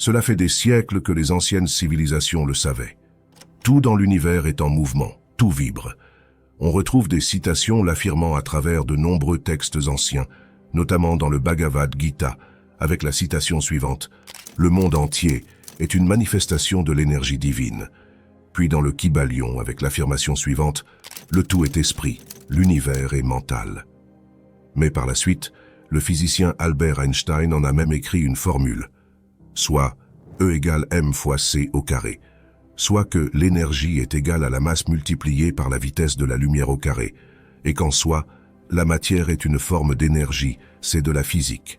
Cela fait des siècles que les anciennes civilisations le savaient. Tout dans l'univers est en mouvement, tout vibre. On retrouve des citations l'affirmant à travers de nombreux textes anciens, notamment dans le Bhagavad Gita, avec la citation suivante « Le monde entier est une manifestation de l'énergie divine ». Puis dans le Kybalion avec l'affirmation suivante « Le tout est esprit, l'univers est mental ». Mais par la suite, le physicien Albert Einstein en a même écrit une formule, soit E égale m fois c au carré, soit que l'énergie est égale à la masse multipliée par la vitesse de la lumière au carré, et qu'en soi, la matière est une forme d'énergie, c'est de la physique.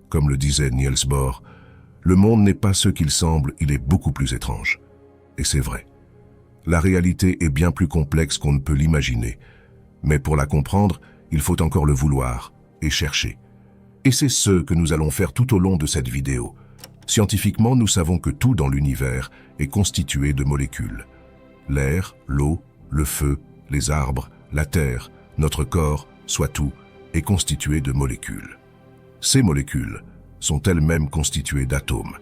Comme le disait Niels Bohr, le monde n'est pas ce qu'il semble, il est beaucoup plus étrange. Et c'est vrai. La réalité est bien plus complexe qu'on ne peut l'imaginer, mais pour la comprendre, il faut encore le vouloir et chercher. Et c'est ce que nous allons faire tout au long de cette vidéo. Scientifiquement, nous savons que tout dans l'univers est constitué de molécules. L'air, l'eau, le feu, les arbres, la terre, notre corps, soit tout, est constitué de molécules. Ces molécules sont elles-mêmes constituées d'atomes,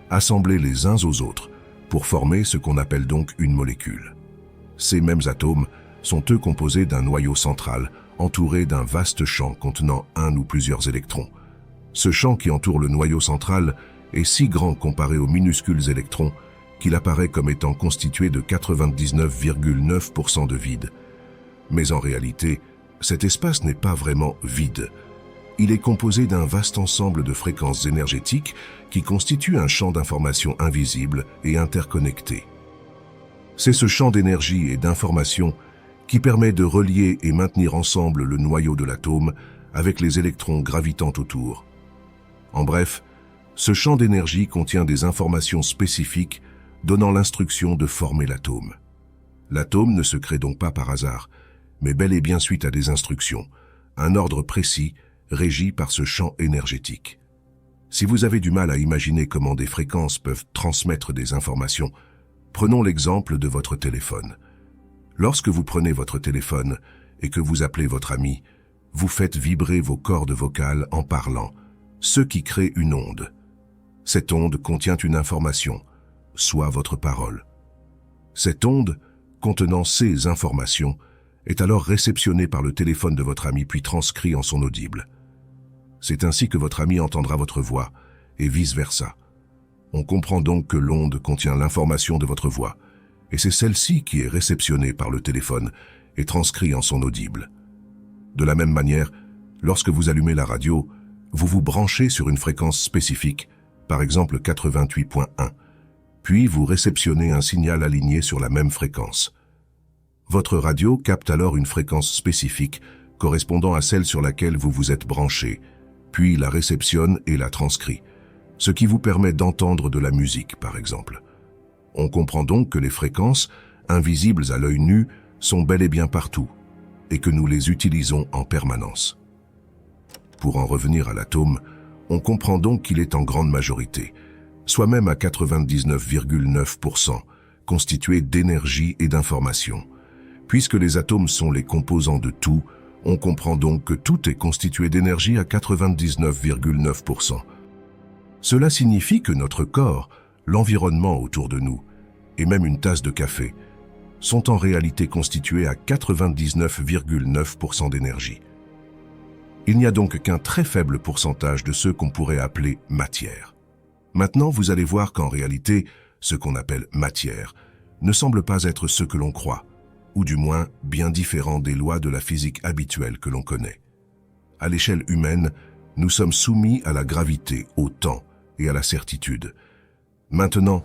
assemblés les uns aux autres pour former ce qu'on appelle donc une molécule. Ces mêmes atomes sont eux composés d'un noyau central, entouré d'un vaste champ contenant un ou plusieurs électrons. Ce champ qui entoure le noyau central est si grand comparé aux minuscules électrons qu'il apparaît comme étant constitué de 99,9% de vide. Mais en réalité, cet espace n'est pas vraiment vide. Il est composé d'un vaste ensemble de fréquences énergétiques qui constituent un champ d'information invisible et interconnecté. C'est ce champ d'énergie et d'information qui permet de relier et maintenir ensemble le noyau de l'atome avec les électrons gravitant autour. En bref, ce champ d'énergie contient des informations spécifiques donnant l'instruction de former l'atome. L'atome ne se crée donc pas par hasard, mais bel et bien suite à des instructions, un ordre précis régi par ce champ énergétique. Si vous avez du mal à imaginer comment des fréquences peuvent transmettre des informations, prenons l'exemple de votre téléphone. Lorsque vous prenez votre téléphone et que vous appelez votre ami, vous faites vibrer vos cordes vocales en parlant, ce qui crée une onde. Cette onde contient une information, soit votre parole. Cette onde, contenant ces informations, est alors réceptionnée par le téléphone de votre ami puis transcrit en son audible. C'est ainsi que votre ami entendra votre voix, et vice-versa. On comprend donc que l'onde contient l'information de votre voix, et c'est celle-ci qui est réceptionnée par le téléphone et transcrite en son audible. De la même manière, lorsque vous allumez la radio, vous vous branchez sur une fréquence spécifique, par exemple 88.1, puis vous réceptionnez un signal aligné sur la même fréquence. Votre radio capte alors une fréquence spécifique correspondant à celle sur laquelle vous vous êtes branché, puis la réceptionne et la transcrit, ce qui vous permet d'entendre de la musique, par exemple. On comprend donc que les fréquences, invisibles à l'œil nu, sont bel et bien partout, et que nous les utilisons en permanence. Pour en revenir à l'atome, on comprend donc qu'il est en grande majorité, soit même à 99,9%, constitué d'énergie et d'information. Puisque les atomes sont les composants de tout, on comprend donc que tout est constitué d'énergie à 99,9%. Cela signifie que notre corps, l'environnement autour de nous, et même une tasse de café, sont en réalité constitués à 99,9% d'énergie. Il n'y a donc qu'un très faible pourcentage de ce qu'on pourrait appeler matière. Maintenant, vous allez voir qu'en réalité, ce qu'on appelle matière ne semble pas être ce que l'on croit, ou du moins bien différent des lois de la physique habituelle que l'on connaît. À l'échelle humaine, nous sommes soumis à la gravité, au temps et à la certitude. Maintenant,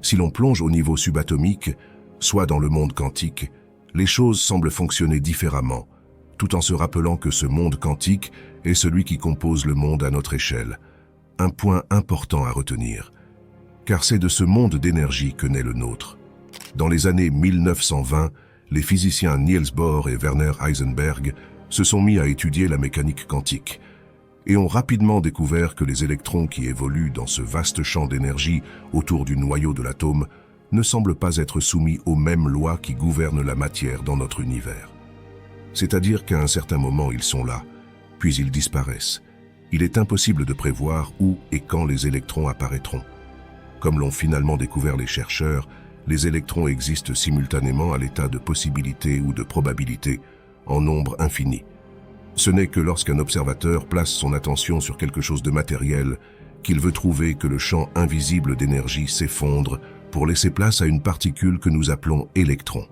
si l'on plonge au niveau subatomique, soit dans le monde quantique, les choses semblent fonctionner différemment, tout en se rappelant que ce monde quantique est celui qui compose le monde à notre échelle. Un point important à retenir, car c'est de ce monde d'énergie que naît le nôtre. Dans les années 1920, les physiciens Niels Bohr et Werner Heisenberg se sont mis à étudier la mécanique quantique et ont rapidement découvert que les électrons qui évoluent dans ce vaste champ d'énergie autour du noyau de l'atome ne semblent pas être soumis aux mêmes lois qui gouvernent la matière dans notre univers. C'est-à-dire qu'à un certain moment ils sont là, puis ils disparaissent. Il est impossible de prévoir où et quand les électrons apparaîtront. Comme l'ont finalement découvert les chercheurs, les électrons existent simultanément à l'état de possibilité ou de probabilité, en nombre infini. Ce n'est que lorsqu'un observateur place son attention sur quelque chose de matériel qu'il veut trouver que le champ invisible d'énergie s'effondre pour laisser place à une particule que nous appelons électron.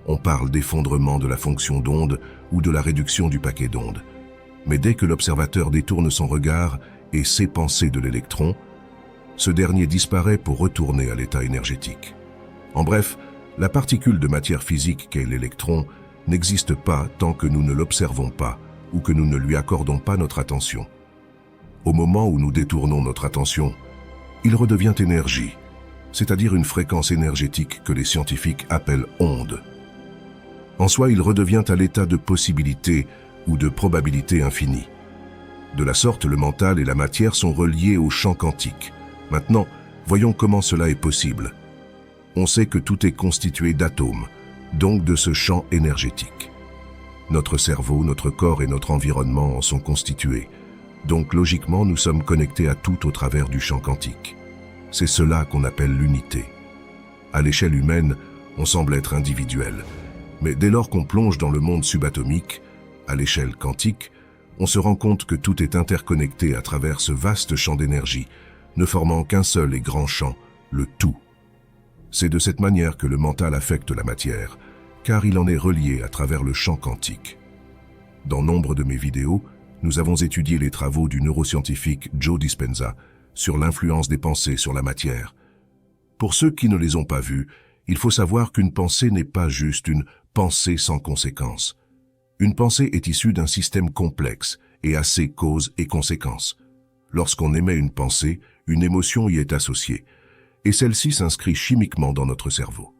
On parle d'effondrement de la fonction d'onde ou de la réduction du paquet d'ondes. Mais dès que l'observateur détourne son regard et sait penser de l'électron, ce dernier disparaît pour retourner à l'état énergétique. En bref, la particule de matière physique qu'est l'électron n'existe pas tant que nous ne l'observons pas ou que nous ne lui accordons pas notre attention. Au moment où nous détournons notre attention, il redevient énergie, c'est-à-dire une fréquence énergétique que les scientifiques appellent onde. En soi, il redevient à l'état de possibilité ou de probabilité infinie. De la sorte, le mental et la matière sont reliés au champ quantique. Maintenant, voyons comment cela est possible. On sait que tout est constitué d'atomes, donc de ce champ énergétique. Notre cerveau, notre corps et notre environnement en sont constitués. Donc logiquement, nous sommes connectés à tout au travers du champ quantique. C'est cela qu'on appelle l'unité. À l'échelle humaine, on semble être individuel. Mais dès lors qu'on plonge dans le monde subatomique, à l'échelle quantique, on se rend compte que tout est interconnecté à travers ce vaste champ d'énergie, ne formant qu'un seul et grand champ, le tout. C'est de cette manière que le mental affecte la matière, car il en est relié à travers le champ quantique. Dans nombre de mes vidéos, nous avons étudié les travaux du neuroscientifique Joe Dispenza sur l'influence des pensées sur la matière. Pour ceux qui ne les ont pas vus, il faut savoir qu'une pensée n'est pas juste une pensée sans conséquence. Une pensée est issue d'un système complexe et a ses causes et conséquences. Lorsqu'on émet une pensée, une émotion y est associée, et celle-ci s'inscrit chimiquement dans notre cerveau.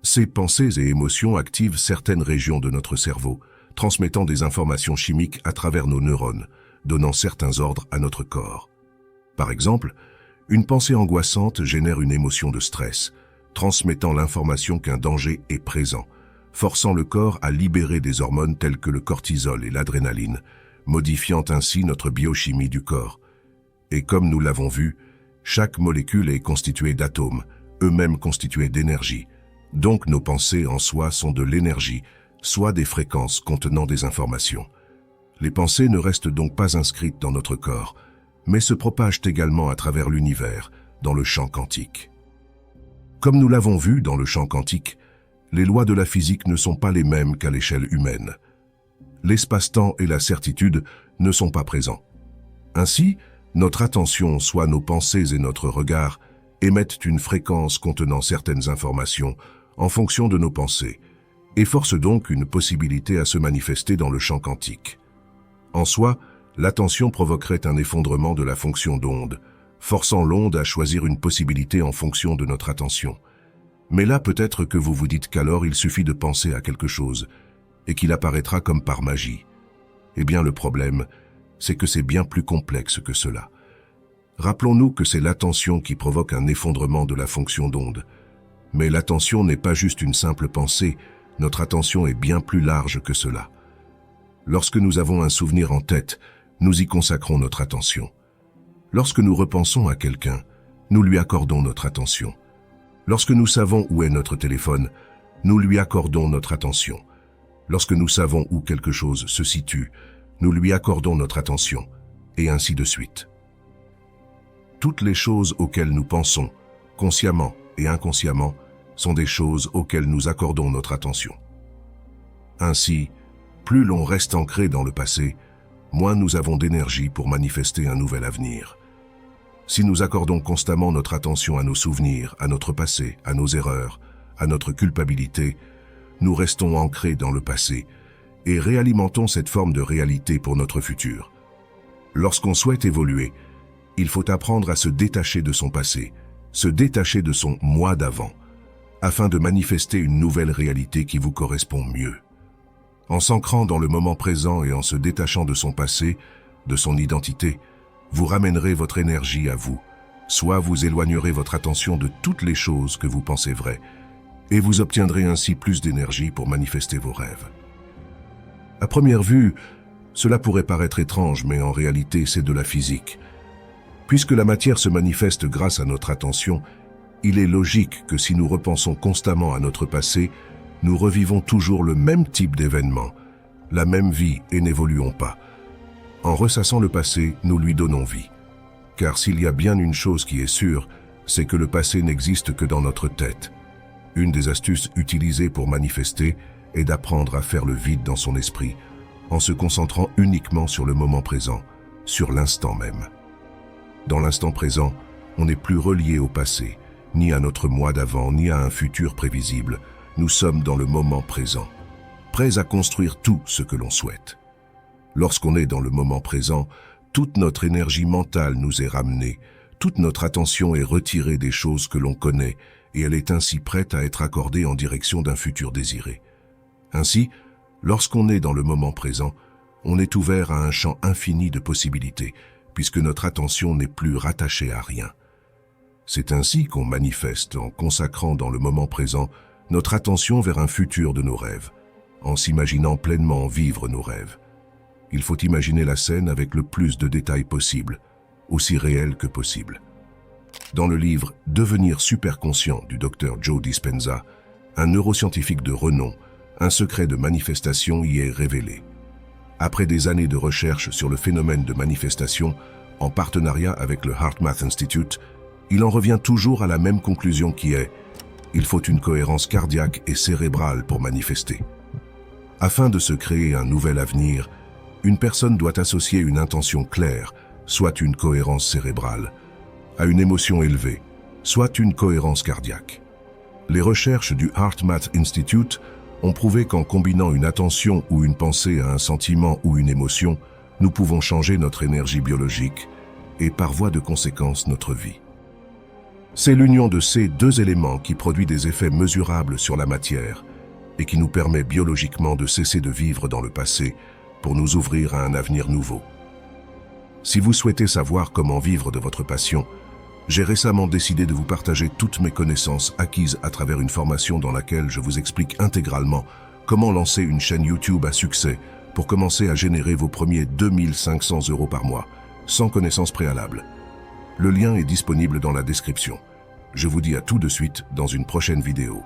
Ces pensées et émotions activent certaines régions de notre cerveau, transmettant des informations chimiques à travers nos neurones, donnant certains ordres à notre corps. Par exemple, une pensée angoissante génère une émotion de stress, transmettant l'information qu'un danger est présent, forçant le corps à libérer des hormones telles que le cortisol et l'adrénaline, modifiant ainsi notre biochimie du corps. Et comme nous l'avons vu, chaque molécule est constituée d'atomes, eux-mêmes constitués d'énergie. Donc nos pensées en soi sont de l'énergie, soit des fréquences contenant des informations. Les pensées ne restent donc pas inscrites dans notre corps, mais se propagent également à travers l'univers, dans le champ quantique. Comme nous l'avons vu dans le champ quantique, les lois de la physique ne sont pas les mêmes qu'à l'échelle humaine. L'espace-temps et la certitude ne sont pas présents. Ainsi, notre attention, soit nos pensées et notre regard, émettent une fréquence contenant certaines informations en fonction de nos pensées, et forcent donc une possibilité à se manifester dans le champ quantique. En soi, l'attention provoquerait un effondrement de la fonction d'onde, forçant l'onde à choisir une possibilité en fonction de notre attention. Mais là, peut-être que vous vous dites qu'alors il suffit de penser à quelque chose, et qu'il apparaîtra comme par magie. Eh bien, le problème, c'est que c'est bien plus complexe que cela. Rappelons-nous que c'est l'attention qui provoque un effondrement de la fonction d'onde. Mais l'attention n'est pas juste une simple pensée, notre attention est bien plus large que cela. Lorsque nous avons un souvenir en tête, nous y consacrons notre attention. Lorsque nous repensons à quelqu'un, nous lui accordons notre attention. Lorsque nous savons où est notre téléphone, nous lui accordons notre attention. Lorsque nous savons où quelque chose se situe, nous lui accordons notre attention, et ainsi de suite. Toutes les choses auxquelles nous pensons, consciemment et inconsciemment, sont des choses auxquelles nous accordons notre attention. Ainsi, plus l'on reste ancré dans le passé, moins nous avons d'énergie pour manifester un nouvel avenir. Si nous accordons constamment notre attention à nos souvenirs, à notre passé, à nos erreurs, à notre culpabilité, nous restons ancrés dans le passé et réalimentons cette forme de réalité pour notre futur. Lorsqu'on souhaite évoluer, il faut apprendre à se détacher de son passé, se détacher de son « moi d'avant », afin de manifester une nouvelle réalité qui vous correspond mieux. En s'ancrant dans le moment présent et en se détachant de son passé, de son identité, vous ramènerez votre énergie à vous, soit vous éloignerez votre attention de toutes les choses que vous pensez vraies, et vous obtiendrez ainsi plus d'énergie pour manifester vos rêves. À première vue, cela pourrait paraître étrange, mais en réalité c'est de la physique. Puisque la matière se manifeste grâce à notre attention, il est logique que si nous repensons constamment à notre passé, nous revivons toujours le même type d'événement, la même vie et n'évoluons pas. En ressassant le passé, nous lui donnons vie. Car s'il y a bien une chose qui est sûre, c'est que le passé n'existe que dans notre tête. Une des astuces utilisées pour manifester est d'apprendre à faire le vide dans son esprit, en se concentrant uniquement sur le moment présent, sur l'instant même. Dans l'instant présent, on n'est plus relié au passé, ni à notre moi d'avant, ni à un futur prévisible. Nous sommes dans le moment présent, prêts à construire tout ce que l'on souhaite. Lorsqu'on est dans le moment présent, toute notre énergie mentale nous est ramenée, toute notre attention est retirée des choses que l'on connaît et elle est ainsi prête à être accordée en direction d'un futur désiré. Ainsi, lorsqu'on est dans le moment présent, on est ouvert à un champ infini de possibilités, puisque notre attention n'est plus rattachée à rien. C'est ainsi qu'on manifeste en consacrant dans le moment présent notre attention vers un futur de nos rêves, en s'imaginant pleinement vivre nos rêves. Il faut imaginer la scène avec le plus de détails possible, aussi réel que possible. Dans le livre « Devenir superconscient » du Dr Joe Dispenza, un neuroscientifique de renom, un secret de manifestation y est révélé. Après des années de recherche sur le phénomène de manifestation, en partenariat avec le HeartMath Institute, il en revient toujours à la même conclusion qui est « Il faut une cohérence cardiaque et cérébrale pour manifester ». Afin de se créer un nouvel avenir, une personne doit associer une intention claire, soit une cohérence cérébrale, à une émotion élevée, soit une cohérence cardiaque. Les recherches du HeartMath Institute ont prouvé qu'en combinant une attention ou une pensée à un sentiment ou une émotion, nous pouvons changer notre énergie biologique et par voie de conséquence notre vie. C'est l'union de ces deux éléments qui produit des effets mesurables sur la matière et qui nous permet biologiquement de cesser de vivre dans le passé pour nous ouvrir à un avenir nouveau. Si vous souhaitez savoir comment vivre de votre passion, j'ai récemment décidé de vous partager toutes mes connaissances acquises à travers une formation dans laquelle je vous explique intégralement comment lancer une chaîne YouTube à succès pour commencer à générer vos premiers 2500 € par mois, sans connaissance préalable. Le lien est disponible dans la description. Je vous dis à tout de suite dans une prochaine vidéo.